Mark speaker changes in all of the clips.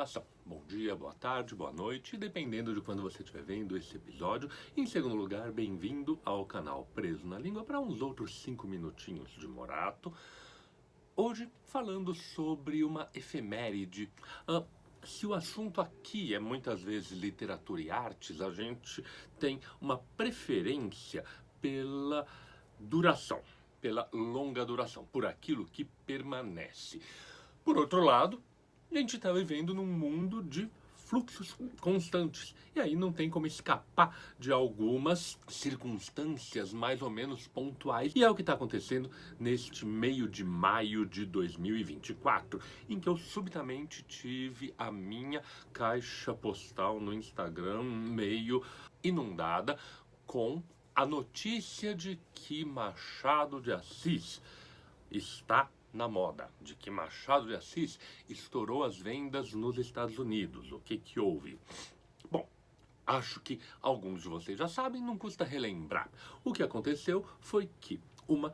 Speaker 1: informação. Bom dia, boa tarde, boa noite, dependendo de quando você estiver vendo esse episódio. Em segundo lugar, bem-vindo ao canal Preso na Língua para uns outros 5 minutinhos de Morato. Hoje, falando sobre uma efeméride. Se o assunto aqui é muitas vezes literatura e artes, a gente tem uma preferência pela duração, pela longa duração, por aquilo que permanece. Por outro lado, a gente está vivendo num mundo de fluxos constantes. E aí não tem como escapar de algumas circunstâncias mais ou menos pontuais. E é o que está acontecendo neste meio de maio de 2024, em que eu subitamente tive a minha caixa postal no Instagram meio inundada com a notícia de que Machado de Assis está na moda, de que Machado de Assis estourou as vendas nos Estados Unidos. O que houve? Bom, acho que alguns de vocês já sabem, não custa relembrar. O que aconteceu foi que uma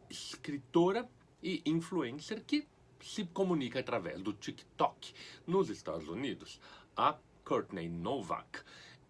Speaker 1: escritora e influencer que se comunica através do TikTok nos Estados Unidos, a Courtney Novak,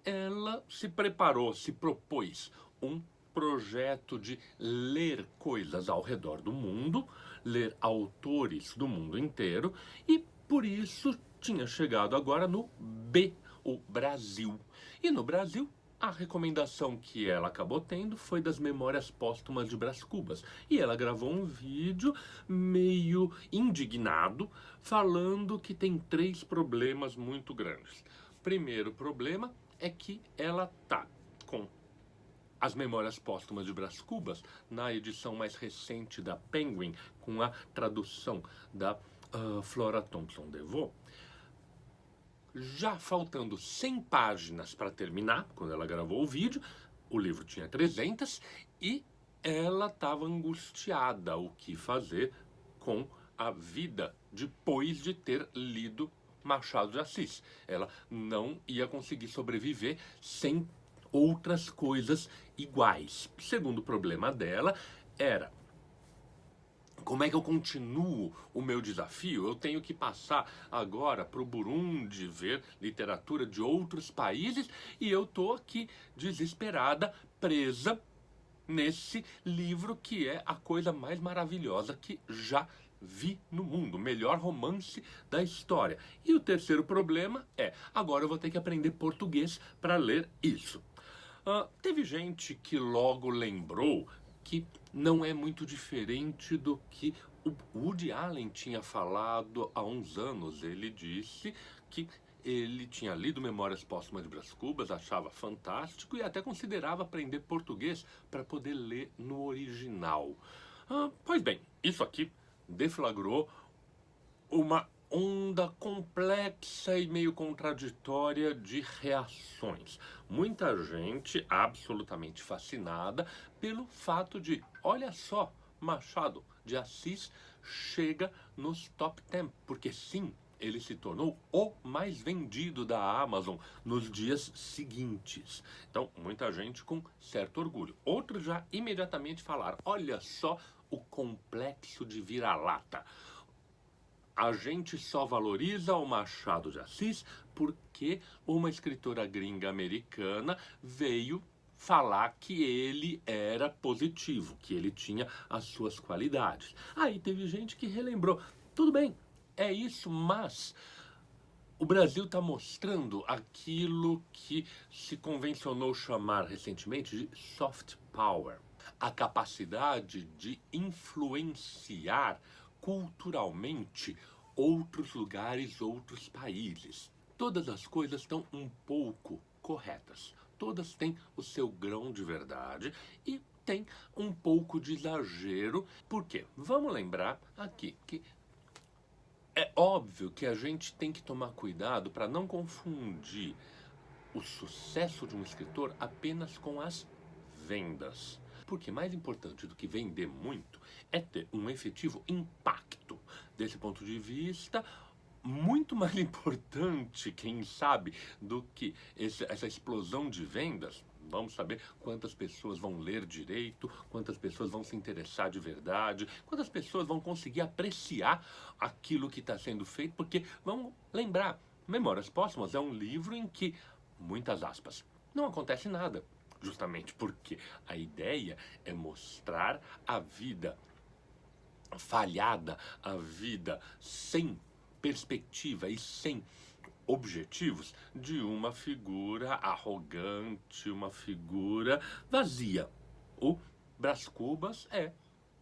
Speaker 1: ela se preparou, se propôs um projeto de ler coisas ao redor do mundo, ler autores do mundo inteiro, e por isso tinha chegado agora no B, o Brasil. E no Brasil, a recomendação que ela acabou tendo foi das Memórias Póstumas de Brás Cubas. E ela gravou um vídeo meio indignado, falando que tem 3 problemas muito grandes. Primeiro problema é que ela tá com As Memórias Póstumas de Brás Cubas, na edição mais recente da Penguin, com a tradução da Flora Thompson-DeVoe, já faltando 100 páginas para terminar, quando ela gravou o vídeo. O livro tinha 300 e ela estava angustiada o que fazer com a vida depois de ter lido Machado de Assis. Ela não ia conseguir sobreviver sem outras coisas iguais. O segundo problema dela era: como é que eu continuo o meu desafio? Eu tenho que passar agora para o Burundi, ver literatura de outros países, e eu tô aqui desesperada, presa nesse livro que é a coisa mais maravilhosa que já vi no mundo, o melhor romance da história. E o terceiro problema é: agora eu vou ter que aprender português para ler isso. Teve gente que logo lembrou que não é muito diferente do que o Woody Allen tinha falado há uns anos. Ele disse que ele tinha lido Memórias Póstumas de Brás Cubas, achava fantástico e até considerava aprender português para poder ler no original. Pois bem, isso aqui deflagrou uma onda complexa e meio contraditória de reações. Muita gente absolutamente fascinada pelo fato de, olha só, Machado de Assis chega nos top 10, porque sim, ele se tornou o mais vendido da Amazon nos dias seguintes. Então, muita gente com certo orgulho. Outros já imediatamente falaram: olha só o complexo de vira-lata. A gente só valoriza o Machado de Assis porque uma escritora gringa americana veio falar que ele era positivo, que ele tinha as suas qualidades. Aí teve gente que relembrou: tudo bem, é isso, mas o Brasil está mostrando aquilo que se convencionou chamar recentemente de soft power, a capacidade de influenciar culturalmente outros lugares, outros países. Todas as coisas estão um pouco corretas. Todas têm o seu grão de verdade e tem um pouco de exagero. Por quê? Vamos lembrar aqui que é óbvio que a gente tem que tomar cuidado para não confundir o sucesso de um escritor apenas com as vendas. Porque mais importante do que vender muito é ter um efetivo impacto. Desse ponto de vista, muito mais importante, quem sabe, do que essa explosão de vendas, Vamos saber quantas pessoas vão ler direito, quantas pessoas vão se interessar de verdade, quantas pessoas vão conseguir apreciar aquilo que está sendo feito, porque vamos lembrar, Memórias Póstumas é um livro em que, muitas aspas, não acontece nada. Justamente porque a ideia é mostrar a vida falhada, a vida sem perspectiva e sem objetivos de uma figura arrogante, uma figura vazia. O Brás Cubas é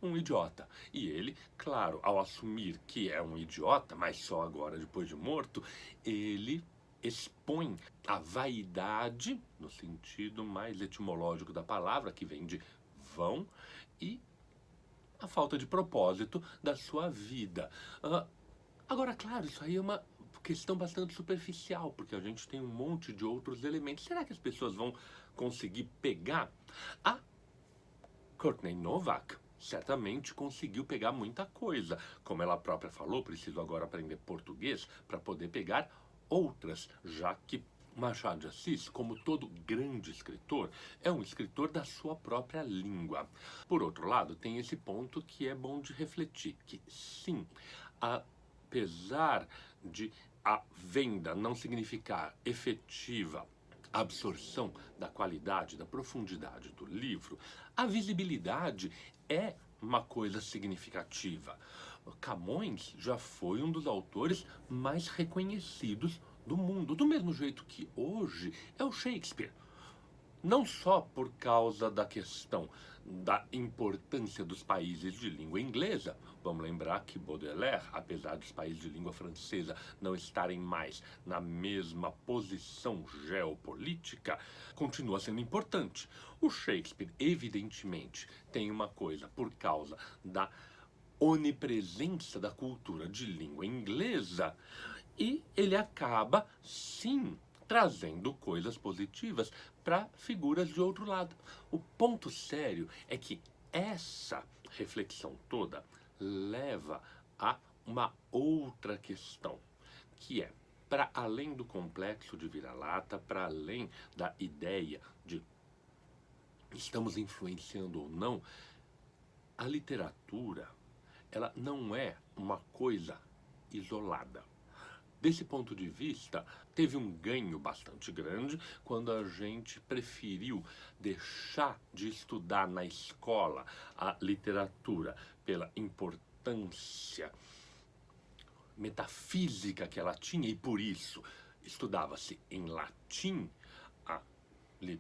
Speaker 1: um idiota. E ele, claro, ao assumir que é um idiota, mas só agora depois de morto, ele expõe a vaidade, no sentido mais etimológico da palavra, que vem de vão, e a falta de propósito da sua vida. Agora, claro, isso aí é uma questão bastante superficial, porque a gente tem um monte de outros elementos. Será que as pessoas vão conseguir pegar? A Courtney Novak certamente conseguiu pegar muita coisa. Como ela própria falou, preciso agora aprender português para poder pegar outras, já que Machado de Assis, como todo grande escritor, é um escritor da sua própria língua. Por outro lado, tem esse ponto que é bom de refletir, que sim, apesar de a venda não significar efetiva absorção da qualidade, da profundidade do livro, a visibilidade é uma coisa significativa. Camões já foi um dos autores mais reconhecidos do mundo, do mesmo jeito que hoje é o Shakespeare. Não só por causa da questão da importância dos países de língua inglesa. Vamos lembrar que Baudelaire, apesar dos países de língua francesa não estarem mais na mesma posição geopolítica, continua sendo importante. O Shakespeare, evidentemente, tem uma coisa por causa da onipresença da cultura de língua inglesa, e ele acaba, sim, trazendo coisas positivas para figuras de outro lado. O ponto sério é que essa reflexão toda leva a uma outra questão, que é, para além do complexo de vira-lata, para além da ideia de estamos influenciando ou não, a literatura, ela não é uma coisa isolada. Desse ponto de vista, teve um ganho bastante grande quando a gente preferiu deixar de estudar na escola a literatura pela importância metafísica que ela tinha, e por isso estudava-se em latim.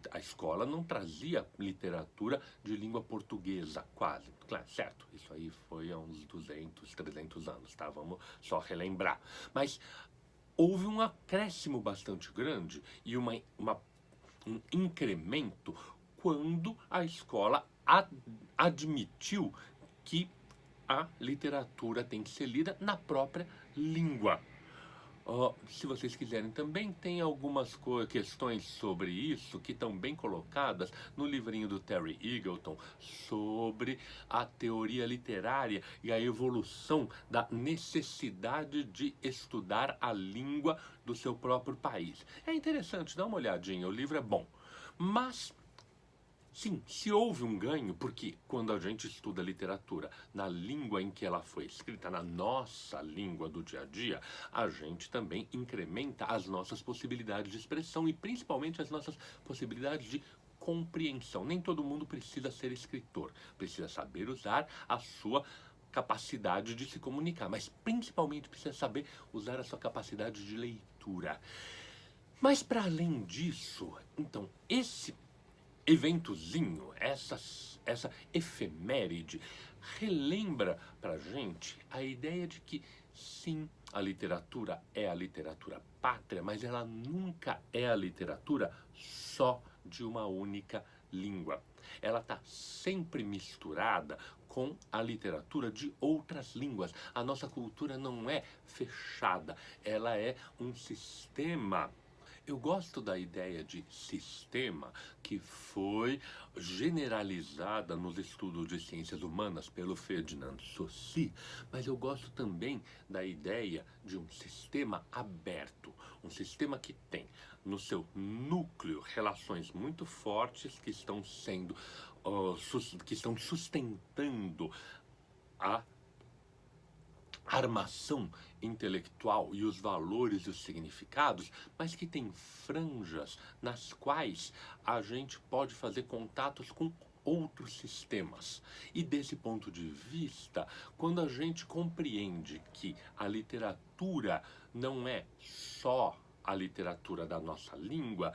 Speaker 1: A escola não trazia literatura de língua portuguesa, quase. Claro, certo, isso aí foi há uns 200, 300 anos, tá? Vamos só relembrar. Mas houve um acréscimo bastante grande e um incremento quando a escola admitiu que a literatura tem que ser lida na própria língua. Se vocês quiserem também, tem algumas questões sobre isso que estão bem colocadas no livrinho do Terry Eagleton sobre a teoria literária e a evolução da necessidade de estudar a língua do seu próprio país. É interessante, dá uma olhadinha, o livro é bom. Mas sim, se houve um ganho, porque quando a gente estuda literatura na língua em que ela foi escrita, na nossa língua do dia a dia, a gente também incrementa as nossas possibilidades de expressão e principalmente as nossas possibilidades de compreensão. Nem todo mundo precisa ser escritor, precisa saber usar a sua capacidade de se comunicar, mas principalmente precisa saber usar a sua capacidade de leitura. Mas para além disso, então, esse eventozinho, essa efeméride, relembra pra gente a ideia de que, sim, a literatura é a literatura pátria, mas ela nunca é a literatura só de uma única língua. Ela está sempre misturada com a literatura de outras línguas. A nossa cultura não é fechada, ela é um sistema Eu gosto da ideia de sistema que foi generalizada nos estudos de ciências humanas pelo Ferdinand Saussure, mas eu gosto também da ideia de um sistema aberto, um sistema que tem no seu núcleo relações muito fortes que estão sustentando a armação intelectual e os valores e os significados, mas que tem franjas nas quais a gente pode fazer contatos com outros sistemas. E desse ponto de vista, quando a gente compreende que a literatura não é só a literatura da nossa língua,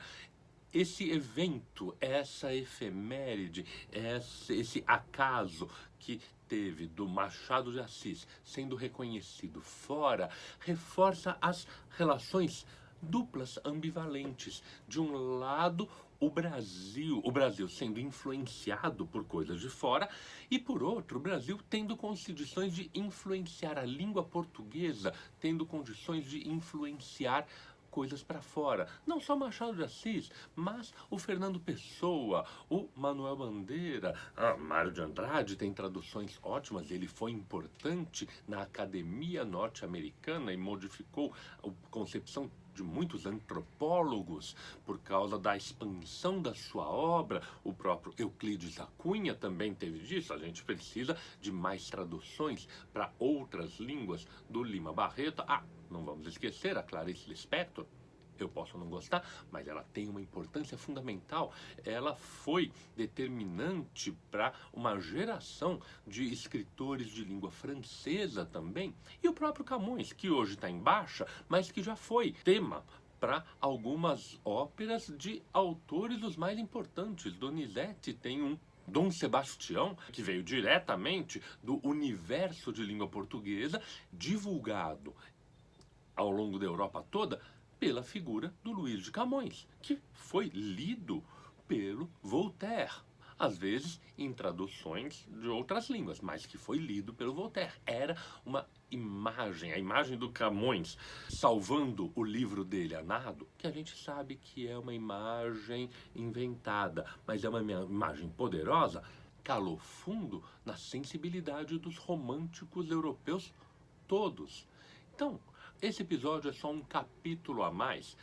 Speaker 1: esse evento, essa efeméride, esse acaso que teve do Machado de Assis sendo reconhecido fora, reforça as relações duplas, ambivalentes. De um lado, o Brasil sendo influenciado por coisas de fora, e por outro, o Brasil tendo condições de influenciar a língua portuguesa, tendo condições de influenciar coisas para fora. Não só Machado de Assis, mas o Fernando Pessoa, o Manuel Bandeira, Mário de Andrade tem traduções ótimas. Ele foi importante na academia norte-americana e modificou a concepção de muitos antropólogos por causa da expansão da sua obra. O próprio Euclides da Cunha também teve disso. A gente precisa de mais traduções para outras línguas do Lima Barreto. Não vamos esquecer a Clarice Lispector. Eu posso não gostar, mas ela tem uma importância fundamental. Ela foi determinante para uma geração de escritores de língua francesa também. E o próprio Camões, que hoje está em baixa, mas que já foi tema para algumas óperas de autores os mais importantes. Donizetti tem um Dom Sebastião, que veio diretamente do universo de língua portuguesa, divulgado ao longo da Europa toda pela figura do Luís de Camões, que foi lido pelo Voltaire, às vezes em traduções de outras línguas, mas que foi lido pelo Voltaire. Era uma imagem, a imagem do Camões salvando o livro dele a nado, que a gente sabe que é uma imagem inventada, mas é uma imagem poderosa, calou fundo na sensibilidade dos românticos europeus todos. Então, esse episódio é só um capítulo a mais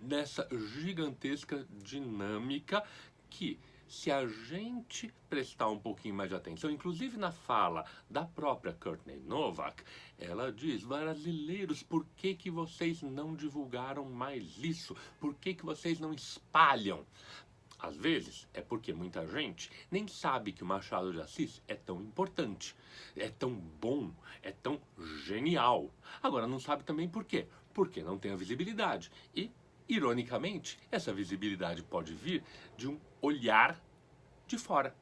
Speaker 1: nessa gigantesca dinâmica que, se a gente prestar um pouquinho mais de atenção, inclusive na fala da própria Courtney Novak, ela diz: brasileiros, por que vocês não divulgaram mais isso? Por que vocês não espalham? Às vezes é porque muita gente nem sabe que o Machado de Assis é tão importante, é tão bom, é tão genial. Agora não sabe também por quê? Porque não tem a visibilidade. E, ironicamente, essa visibilidade pode vir de um olhar de fora.